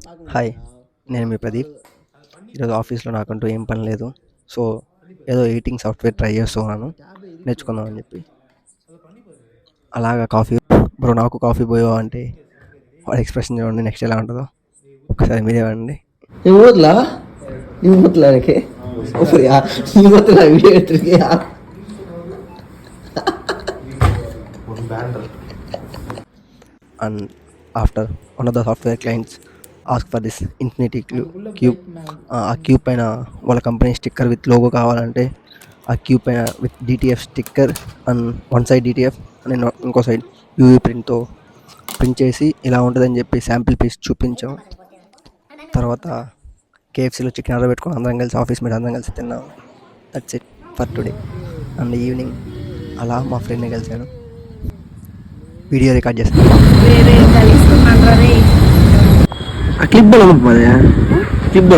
Hi, నేను మీ ప్రదీప్. ఈరోజు ఆఫీస్లో నాకంటూ ఏం పని లేదు. సో ఏదో ఎడిటింగ్ సాఫ్ట్వేర్ ట్రై చేస్తున్నాను, నేర్చుకుందామని చెప్పి. అలాగా కాఫీ బ్రో, నాకు కాఫీ పోయో అంటే వాడి ఎక్స్ప్రెషన్ చూడండి నెక్స్ట్ ఎలా ఉంటుందో ఒకసారి మీరే అండి. And after one of the software clients ask for this infinity cube. ఆ క్యూబ్ పైన వాళ్ళ కంపెనీ స్టిక్కర్ విత్ లోగో కావాలంటే ఆ క్యూబ్ పైన with DTF sticker and one side DTF and ఇంకో సైడ్ యూవీ ప్రింట్తో ప్రింట్ చేసి ఇలా ఉంటుందని చెప్పి శాంపిల్ పీస్ చూపించాం. తర్వాత కేఎఫ్సీలో చికెన్ ఆర్డర్ పెట్టుకుని అందరం కలిసి ఆఫీస్ మీద అందరం కలిసి తిన్నాం. That's it for today. And evening అలా మా ఫ్రెండ్ని కలిసాను, వీడియో రికార్డ్ చేస్తాను. Clip clip